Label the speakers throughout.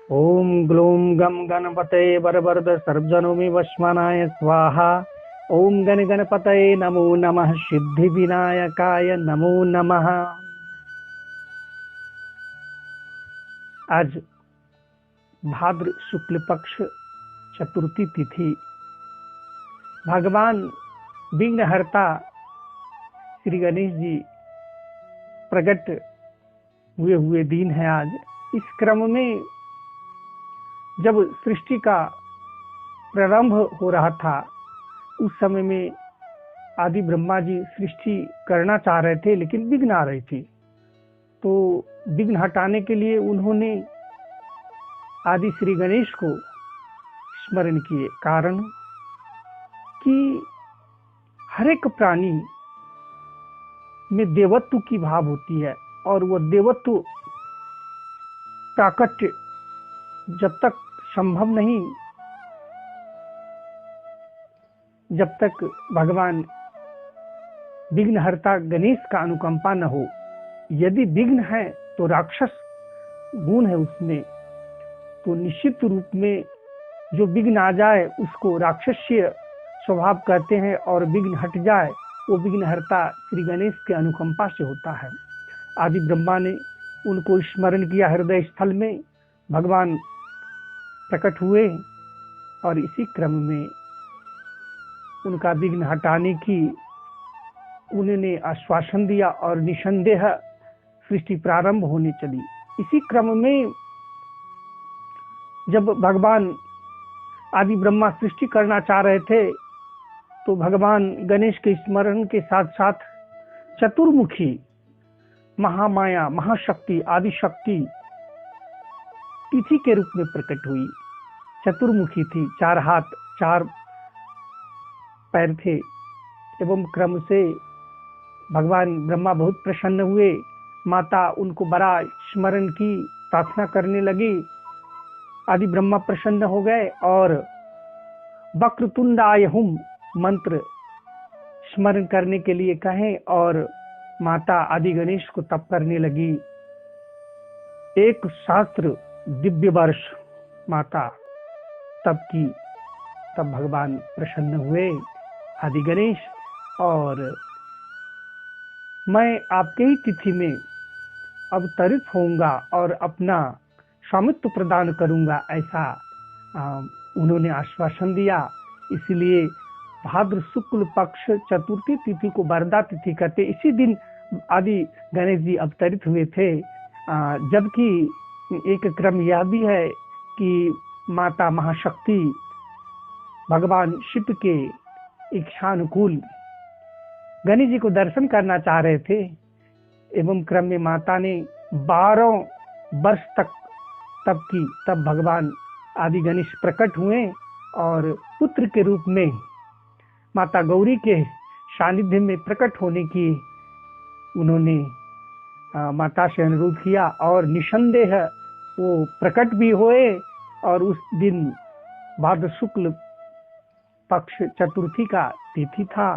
Speaker 1: ओम gloom गम गणपतये वरवरद सर्वजनोमि वश्मनाय स्वाहा। ओम गण गणपतये नमो नमः। सिद्धि विनायकाय नमो नमः। आज भाद्र शुक्ल पक्ष चतुर्थी तिथि, भगवान विघ्नहर्ता श्री गणेश जी प्रकट हुए दिन है। आज इस क्रम में जब सृष्टि का प्रारंभ हो रहा था, उस समय में आदि ब्रह्मा जी सृष्टि करना चाह रहे थे, लेकिन विघ्न आ रही थी। तो विघ्न हटाने के लिए उन्होंने आदि श्री गणेश को स्मरण किए। कारण कि हर एक प्राणी में देवत्व की भाव होती है, और वह देवत्व प्राकट्य जब तक संभव नहीं, जब तक भगवान विघ्नहर्ता गणेश का अनुकंपा न हो। यदि विघ्न है तो राक्षस गुण है उसमें, तो निश्चित रूप में जो विघ्न आ जाए उसको राक्षसीय स्वभाव कहते हैं, और विघ्न हट जाए वो विघ्नहर्ता श्री गणेश के अनुकंपा से होता है। आदि ब्रह्मा ने उनको स्मरण किया, हृदय स्थल में भगवान प्रकट हुए, और इसी क्रम में उनका विघ्न हटाने की उन्होंने आश्वासन दिया, और निसंदेह सृष्टि प्रारंभ होने चली। इसी क्रम में जब भगवान आदि ब्रह्मा सृष्टि करना चाह रहे थे, तो भगवान गणेश के स्मरण के साथ साथ चतुर्मुखी महामाया महाशक्ति आदि शक्ति तिथि के रूप में प्रकट हुई। चतुर्मुखी थी, 4 हाथ 4 पैर थे, एवं क्रम से भगवान ब्रह्मा बहुत प्रसन्न हुए। माता उनको बड़ा स्मरण की, प्रार्थना करने लगी। आदि ब्रह्मा प्रसन्न हो गए और वक्रतुंडाय हुम मंत्र स्मरण करने के लिए कहें, और माता आदि गणेश को तप करने लगी। 1 सहस्त्र दिव्य वर्ष माता तप की। तब भगवान प्रसन्न हुए आदि गणेश, और मैं आपके ही तिथि में अवतरित होऊंगा और अपना स्वामित्व प्रदान करूंगा, ऐसा उन्होंने आश्वासन दिया। इसलिए भाद्र शुक्ल पक्ष चतुर्थी तिथि को वरदा तिथि कहते। इसी दिन आदि गणेश जी अवतरित हुए थे। जबकि एक क्रम यह भी है कि माता महाशक्ति भगवान शिव के इच्छानुकूल गणेश जी को दर्शन करना चाह रहे थे, एवं क्रम में माता ने 12 वर्ष तक तप की। तब भगवान आदि गणेश प्रकट हुए, और पुत्र के रूप में माता गौरी के सानिध्य में प्रकट होने की उन्होंने माता से अनुरोध किया, और निसंदेह वो प्रकट भी हुए। और उस दिन भाद्र शुक्ल पक्ष चतुर्थी का तिथि था।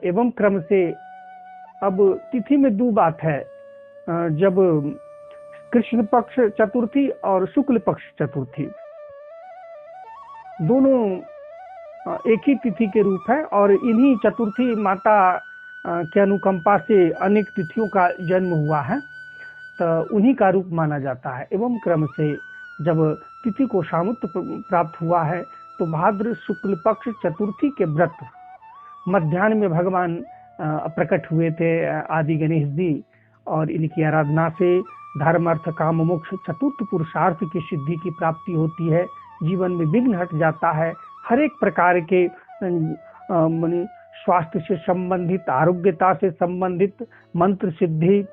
Speaker 1: एवं क्रम से अब तिथि में 2 बात है, जब कृष्ण पक्ष चतुर्थी और शुक्ल पक्ष चतुर्थी दोनों एक ही तिथि के रूप है, और इन्हीं चतुर्थी माता के अनुकंपा से अनेक तिथियों का जन्म हुआ है, तो उन्हीं का रूप माना जाता है। एवं क्रम से जब तिथि को सामुत्य प्राप्त हुआ है, तो भाद्र शुक्ल पक्ष चतुर्थी के व्रत मध्याह्न में भगवान प्रकट हुए थे आदि गणेश जी, और इनकी आराधना से धर्म अर्थ काम मोक्ष चतुर्थ पुरुषार्थ की सिद्धि की प्राप्ति होती है। जीवन में विघ्न हट जाता है। हर एक प्रकार के स्वास्थ्य से संबंधित, आरोग्यता से संबंधित, मंत्र सिद्धि,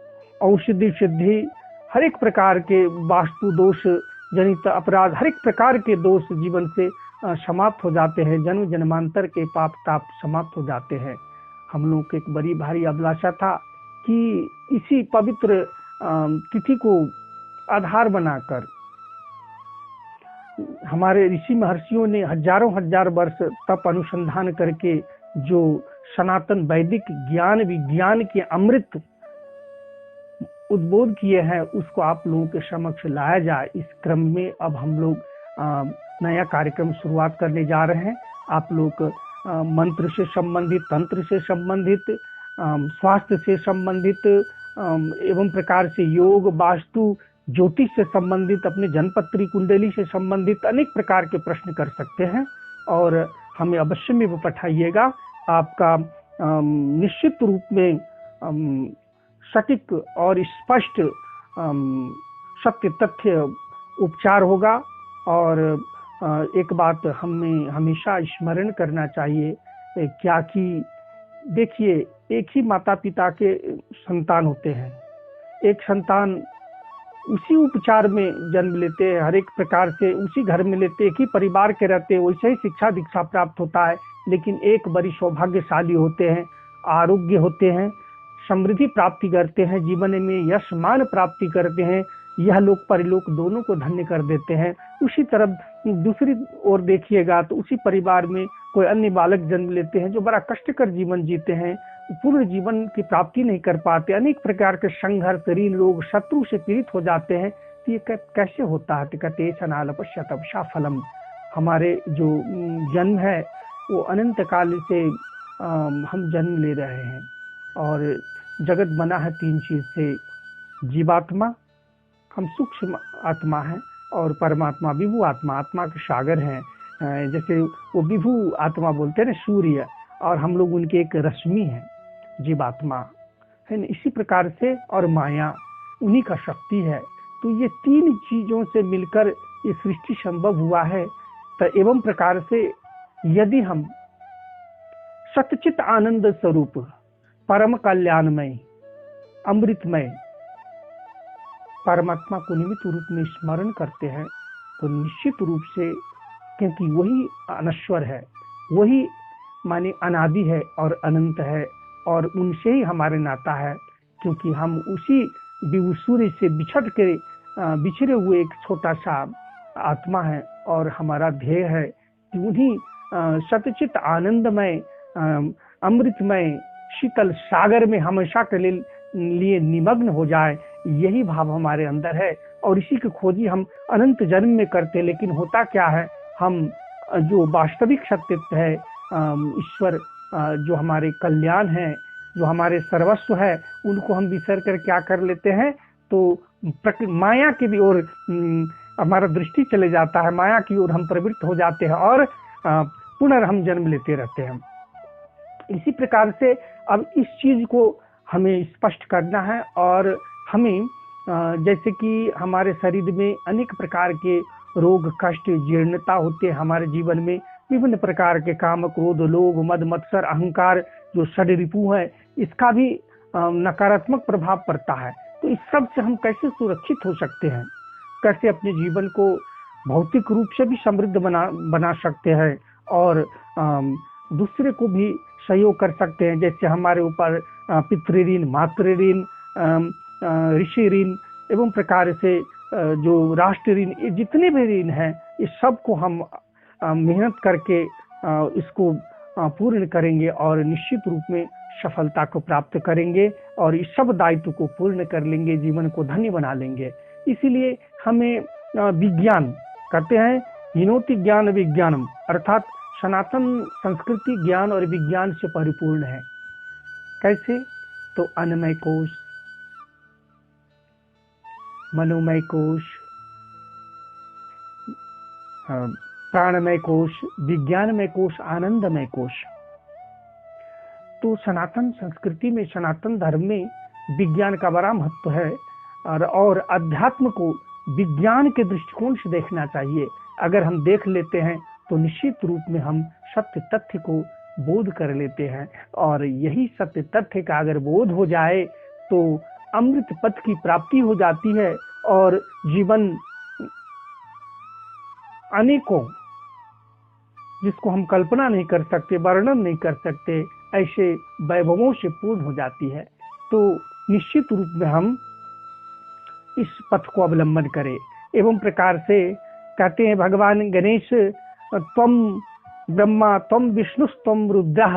Speaker 1: औषधि सिद्धि, हर एक प्रकार के वास्तु दोष जनित अपराध, हर एक प्रकार के दोष जीवन से समाप्त हो जाते हैं। जन्म जन्मांतर के पाप ताप समाप्त हो जाते हैं। हम लोग की एक बड़ी भारी अभिलाषा था कि इसी पवित्र तिथि को आधार बनाकर हमारे ऋषि महर्षियों ने हजारों हजार वर्ष तप अनुसंधान करके जो सनातन वैदिक ज्ञान विज्ञान के अमृत उद्बोध किए हैं उसको आप लोगों के समक्ष लाया जाए। इस क्रम में अब हम लोग नया कार्यक्रम शुरुआत करने जा रहे हैं। आप लोग मंत्र से संबंधित, तंत्र से संबंधित, स्वास्थ्य से संबंधित एवं प्रकार से योग, वास्तु, ज्योतिष से संबंधित, अपने जन्मपत्री कुंडली से संबंधित अनेक प्रकार के प्रश्न कर सकते हैं और हमें अवश्य में पठाइएगा। आपका निश्चित रूप में सटीक और स्पष्ट सत्य तथ्य उपचार होगा। और एक बात हमें हमेशा स्मरण करना चाहिए क्या कि देखिए, एक ही माता पिता के संतान होते हैं, एक संतान उसी उपचार में जन्म लेते हैं, हर एक प्रकार से उसी घर में लेते, एक ही परिवार के रहते हैं, वैसे ही शिक्षा दीक्षा प्राप्त होता है। लेकिन एक बड़ी सौभाग्यशाली होते हैं, आरोग्य होते हैं, समृद्धि प्राप्ति करते हैं, जीवन में यश मान प्राप्ति करते हैं, यह लोक परलोक दोनों को धन्य कर देते हैं। उसी तरफ दूसरी ओर देखिएगा तो उसी परिवार में कोई अन्य बालक जन्म लेते हैं जो बड़ा कष्टकर जीवन जीते हैं, पूर्ण जीवन की प्राप्ति नहीं कर पाते, अनेक प्रकार के संघर्ष, ऋण, रोग, शत्रु से पीड़ित हो जाते हैं। तो ये कैसे होता है? कहते सनालपश्यतपशा फलम। हमारे जो जन्म है वो अनंत काल से हम जन्म ले रहे हैं और जगत बना है तीन चीज से, जीवात्मा, हम सूक्ष्म आत्मा हैं, और परमात्मा विभु आत्मा, आत्मा के सागर हैं। जैसे वो विभु आत्मा बोलते हैं ना, सूर्य, और हम लोग उनके एक रश्मि हैं, जीवात्मा है ना। इसी प्रकार से और माया उन्हीं का शक्ति है। तो ये तीन चीजों से मिलकर ये सृष्टि संभव हुआ है। तो एवं प्रकार से यदि हम सतचित आनंद स्वरूप, परम कल्याणमय, अमृतमय परमात्मा को निमित्त रूप में स्मरण करते हैं तो निश्चित रूप से, क्योंकि वही अनश्वर है, वही माने अनादि है और अनंत है, और उनसे ही हमारे नाता है, क्योंकि हम उसी विभु सूर्य से बिछड़े हुए एक छोटा सा आत्मा है। और हमारा ध्येय है कि उन्हीं सतचित आनंदमय, अमृतमय, शीतल सागर में हमेशा के लिए निमग्न हो जाए। यही भाव हमारे अंदर है और इसी की खोजी हम अनंत जन्म में करते। लेकिन होता क्या है, हम जो वास्तविक सत्य है, ईश्वर जो हमारे कल्याण है, जो हमारे सर्वस्व है, उनको हम बिसर कर क्या कर लेते हैं, तो माया की ओर हमारा दृष्टि चले जाता है, माया की ओर हम प्रवृत्त हो जाते हैं और पुनर्जन्म जन्म लेते रहते हैं। इसी प्रकार से अब इस चीज को हमें स्पष्ट करना है। और हमें जैसे कि हमारे शरीर में अनेक प्रकार के रोग, कष्ट, जीर्णता होते हैं, हमारे जीवन में विभिन्न प्रकार के काम, क्रोध, लोभ, मद, मत्सर, अहंकार जो षड रिपु है, इसका भी नकारात्मक प्रभाव पड़ता है। तो इस सब से हम कैसे सुरक्षित हो सकते हैं, कैसे अपने जीवन को भौतिक रूप से भी समृद्ध बना सकते हैं और दूसरे को भी सहयोग कर सकते हैं। जैसे हमारे ऊपर पितृ ऋण, मातृ ऋण, ऋषि ऋण एवं प्रकार से जो राष्ट्र ऋण, ये जितने भी ऋण हैं, इस सब को हम मेहनत करके इसको पूर्ण करेंगे और निश्चित रूप में सफलता को प्राप्त करेंगे और इस सब दायित्व को पूर्ण कर लेंगे, जीवन को धन्य बना लेंगे। इसीलिए हमें विज्ञान कहते हैं, हिनोति ज्ञान विज्ञानम, अर्थात सनातन संस्कृति ज्ञान और विज्ञान से परिपूर्ण है। कैसे? तो अन्नमय कोश, मनोमय कोश, प्राणमय कोश, विज्ञानमय कोश, आनंदमय कोश। तो सनातन संस्कृति में, सनातन धर्म में विज्ञान का बड़ा महत्व है और अध्यात्म को विज्ञान के दृष्टिकोण से देखना चाहिए। अगर हम देख लेते हैं तो निश्चित रूप में हम सत्य तथ्य को बोध कर लेते हैं और यही सत्य तथ्य का अगर बोध हो जाए तो अमृत पथ की प्राप्ति हो जाती है और जीवन अनेकों, जिसको हम कल्पना नहीं कर सकते, वर्णन नहीं कर सकते, ऐसे वैभवों से पूर्ण हो जाती है। तो निश्चित रूप में हम इस पथ को अवलंबन करें। एवं प्रकार से कहते हैं भगवान गणेश, त्वम ब्रह्मा त्वम विष्णु त्वम रुद्रः,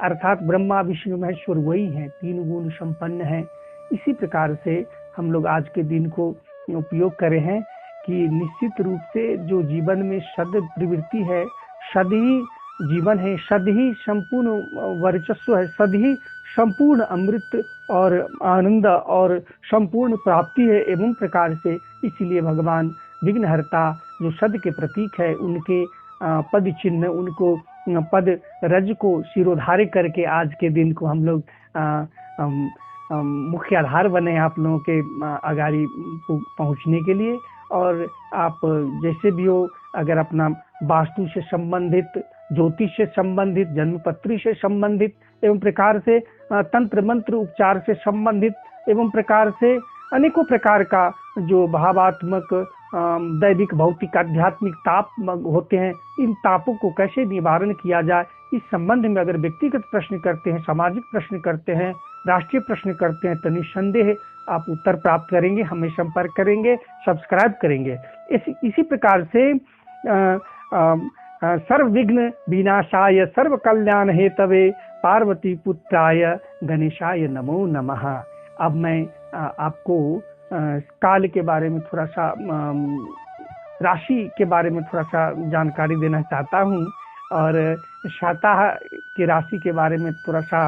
Speaker 1: अर्थात ब्रह्मा विष्णु महेश्वर वही हैं, तीन गुण संपन्न हैं। इसी प्रकार से हम लोग आज के दिन को उपयोग करे हैं कि निश्चित रूप से जो जीवन में सद प्रवृत्ति है, सद ही जीवन है, सद ही संपूर्ण वर्चस्व है, सद ही संपूर्ण अमृत और आनंद और संपूर्ण प्राप्ति है। एवं प्रकार से इसलिए भगवान विघ्नहर्ता जो सद के प्रतीक है, उनके पद चिन्ह, उनको पद रज को शिरोधार्य करके आज के दिन को हम लोग मुख्य आधार बने आप लोगों के अगाड़ी पहुंचने के लिए। और आप जैसे भी हो, अगर अपना वास्तु से संबंधित, ज्योतिष से संबंधित, जन्मपत्री से संबंधित, एवं प्रकार से तंत्र मंत्र उपचार से संबंधित, एवं प्रकार से अनेकों प्रकार का जो भावात्मक, दैविक, भौतिक, आध्यात्मिक ताप होते हैं, इन तापों को कैसे निवारण किया जाए, इस संबंध में अगर व्यक्तिगत प्रश्न करते हैं, सामाजिक प्रश्न करते हैं, राष्ट्रीय प्रश्न करते हैं, तो निस्संदेह आप उत्तर प्राप्त करेंगे। हमें संपर्क करेंगे, सब्सक्राइब करेंगे। इसी प्रकार से सर्व विघ्न विनाशाय सर्व कल्याण हेतवे पार्वती पुत्राय गणेशाय नमो नमः। अब मैं आपको काल के बारे में थोड़ा सा, राशि के बारे में थोड़ा सा जानकारी देना चाहता हूँ, और शाता की राशि के बारे में थोड़ा सा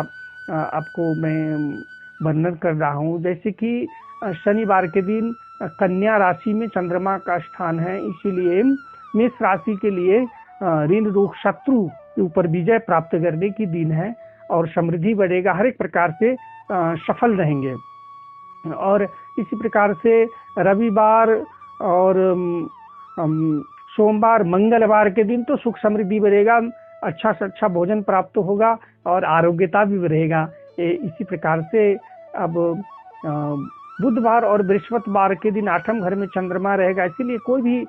Speaker 1: आपको मैं वर्णन कर रहा हूँ। जैसे कि शनिवार के दिन कन्या राशि में चंद्रमा का स्थान है, इसीलिए मेष राशि के लिए ऋण रोग शत्रु के ऊपर विजय प्राप्त करने की दिन है, और समृद्धि बढ़ेगा, हर एक प्रकार से सफल रहेंगे। और इसी प्रकार से रविवार और सोमवार, मंगलवार के दिन तो सुख समृद्धि बढ़ेगा, अच्छा से अच्छा भोजन प्राप्त होगा और आरोग्यता भी बढ़ेगा। इसी प्रकार से अब बुधवार और बृहस्पतिवार के दिन 8वें घर में चंद्रमा रहेगा, इसीलिए कोई भी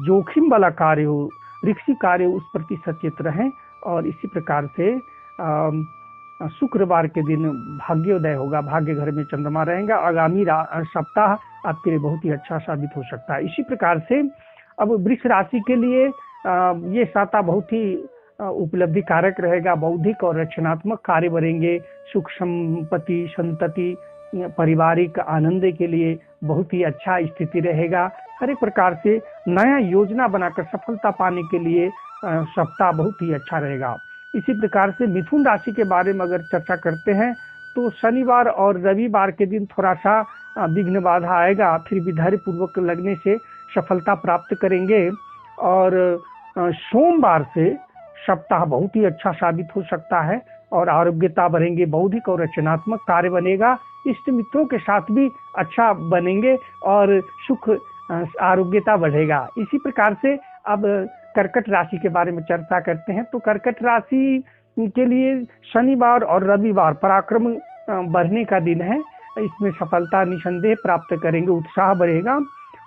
Speaker 1: जोखिम वाला कार्य हो, रिस्की कार्य हो, उस प्रति सचेत रहें। और इसी प्रकार से शुक्रवार के दिन भाग्योदय होगा, भाग्य घर में चंद्रमा रहेगा। आगामी सप्ताह आपके लिए बहुत ही अच्छा साबित हो सकता है। इसी प्रकार से अब वृष राशि के लिए ये सप्ताह बहुत ही उपलब्धि कारक रहेगा, बौद्धिक और रचनात्मक कार्य बढ़ेंगे, सुख संपत्ति, संतति, पारिवारिक आनंद के लिए बहुत ही अच्छा स्थिति रहेगा। हर एक प्रकार से नया योजना बनाकर सफलता पाने के लिए सप्ताह बहुत ही अच्छा रहेगा। इसी प्रकार से मिथुन राशि के बारे में अगर चर्चा करते हैं तो शनिवार और रविवार के दिन थोड़ा सा विघ्न बाधा आएगा, फिर भी धैर्य पूर्वक लगने से सफलता प्राप्त करेंगे। और सोमवार से सप्ताह बहुत ही अच्छा साबित हो सकता है और आरोग्यता बढ़ेंगे, बौद्धिक और रचनात्मक कार्य बनेगा, इष्ट मित्रों के साथ भी अच्छा बनेंगे और सुख आरोग्यता बढ़ेगा। इसी प्रकार से अब कर्कट राशि के बारे में चर्चा करते हैं। तो कर्कट राशि के लिए शनिवार और रविवार पराक्रम बढ़ने का दिन है, इसमें सफलता निसंदेह प्राप्त करेंगे, उत्साह बढ़ेगा।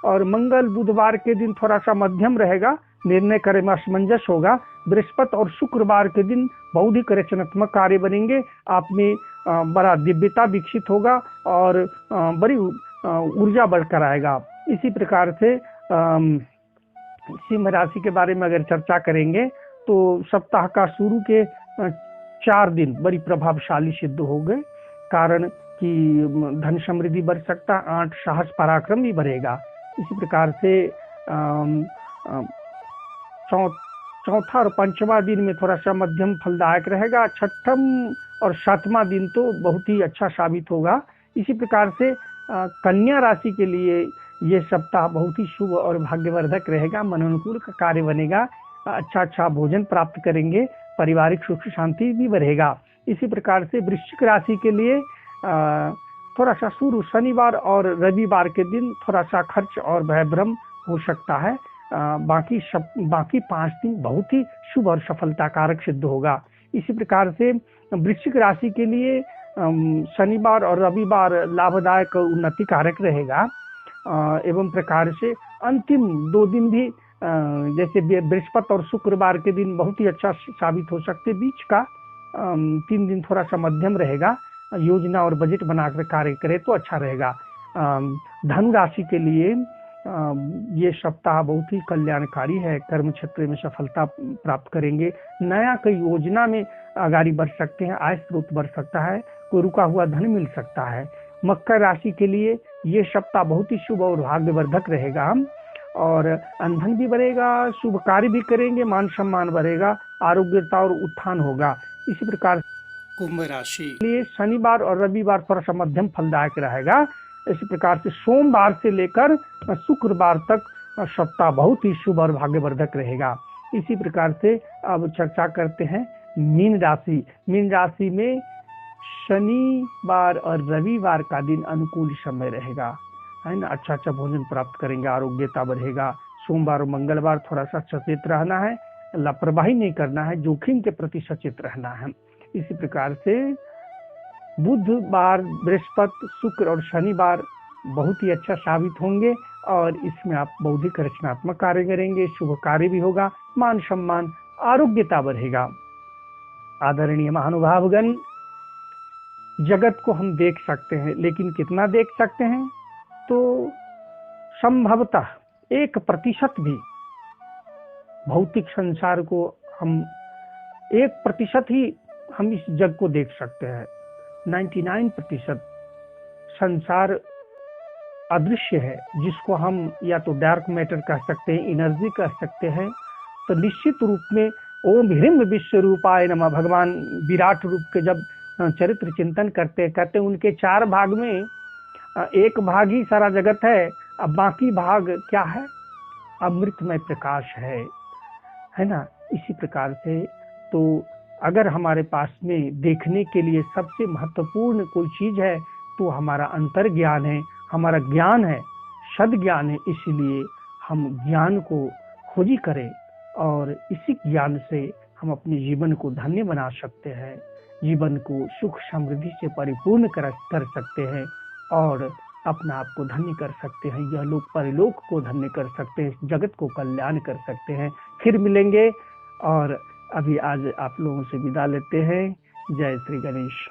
Speaker 1: और मंगल बुधवार के दिन थोड़ा सा मध्यम रहेगा, निर्णय करे में असमंजस होगा। बृहस्पति और शुक्रवार के दिन बौद्धिक रचनात्मक कार्य बनेंगे, आप में बड़ा दिव्यता विकसित होगा और बड़ी ऊर्जा बढ़कर आएगा। इसी प्रकार से सिंह राशि के बारे में अगर चर्चा करेंगे तो सप्ताह का शुरू के 4 दिन बड़ी प्रभावशाली सिद्ध हो गए, कारण कि धन समृद्धि बढ़ सकता, 8 साहस पराक्रम भी बढ़ेगा। इसी प्रकार से चौथा और 5वां दिन में थोड़ा सा मध्यम फलदायक रहेगा, 6वां और 7वां दिन तो बहुत ही अच्छा साबित होगा। इसी प्रकार से कन्या राशि के लिए ये सप्ताह बहुत ही शुभ और भाग्यवर्धक रहेगा, मनोनुकूल का कार्य बनेगा, अच्छा भोजन प्राप्त करेंगे, पारिवारिक सुख शांति भी बढ़ेगा। इसी प्रकार से वृश्चिक राशि के लिए थोड़ा सा शुरू शनिवार और रविवार के दिन थोड़ा सा खर्च और भयभ्रम हो सकता है, बाकी 5 दिन बहुत ही शुभ और सफलता कारक सिद्ध होगा। इसी प्रकार से वृश्चिक राशि के लिए शनिवार और रविवार लाभदायक उन्नति कारक रहेगा। एवं प्रकार से अंतिम 2 दिन भी जैसे बृहस्पति और शुक्रवार के दिन बहुत ही अच्छा साबित हो सकते, बीच का 3 दिन थोड़ा सा मध्यम रहेगा, योजना और बजट बनाकर कार्य करे तो अच्छा रहेगा। धनु राशि के लिए ये सप्ताह बहुत ही कल्याणकारी है, कर्म क्षेत्र में सफलता प्राप्त करेंगे, नया कोई योजना में आगाड़ी बढ़ सकते हैं, आय स्रोत बढ़ सकता है, कोई रुका हुआ धन मिल सकता है, मकर राशि के लिए ये सप्ताह बहुत ही शुभ और भाग्यवर्धक रहेगा। और अंधन भी बढ़ेगा, शुभ कार्य भी करेंगे, मान सम्मान बढ़ेगा, आरोग्यता और उत्थान होगा। इसी प्रकार
Speaker 2: कुंभ राशि
Speaker 1: लिए शनिवार और रविवार थोड़ा सा मध्यम फलदायक रहेगा। इसी प्रकार से सोमवार से लेकर शुक्रवार तक सप्ताह बहुत ही शुभ और भाग्यवर्धक रहेगा। इसी प्रकार से अब चर्चा करते हैं मीन राशि। मीन राशि में शनिवार और रविवार का दिन अनुकूल समय रहेगा, है ना। अच्छा भोजन प्राप्त करेंगे, आरोग्यता बढ़ेगा। सोमवार और मंगलवार थोड़ा सा सचेत रहना है, लापरवाही नहीं करना है, जोखिम के प्रति सचेत रहना है। इसी प्रकार से बुधवार, बृहस्पति, शुक्र और शनिवार बहुत ही अच्छा साबित होंगे और इसमें आप बौद्धिक रचनात्मक कार्य करेंगे, शुभ कार्य भी होगा, मान सम्मान, आरोग्यता बढ़ेगा। आदरणीय महानुभावगण, जगत को हम देख सकते हैं, लेकिन कितना देख सकते हैं? तो संभवतः 1% भी भौतिक संसार को हम 1% ही हम इस जग को देख सकते हैं। 99% संसार अदृश्य है, जिसको हम या तो डार्क मैटर कह सकते हैं, एनर्जी कह सकते हैं। तो निश्चित रूप में ओम ह्रीम विश्व रूपाय नमः, भगवान विराट रूप के जब चरित्र चिंतन करते कहते उनके 4 भाग में एक भाग ही सारा जगत है, अब बाकी भाग क्या है? अमृतमय प्रकाश है ना। इसी प्रकार से तो अगर हमारे पास में देखने के लिए सबसे महत्वपूर्ण कोई चीज है तो हमारा अंतर ज्ञान है, हमारा ज्ञान है, सद ज्ञान है। इसीलिए हम ज्ञान को खोजी करें और इसी ज्ञान से हम अपने जीवन को धन्य बना सकते हैं, जीवन को सुख समृद्धि से परिपूर्ण कर सकते हैं और अपना आप को धन्य कर सकते हैं, यह लोक परलोक को धन्य कर सकते हैं, जगत को कल्याण कर सकते हैं। फिर मिलेंगे और अभी आज आप लोगों से विदा लेते हैं। जय श्री गणेश।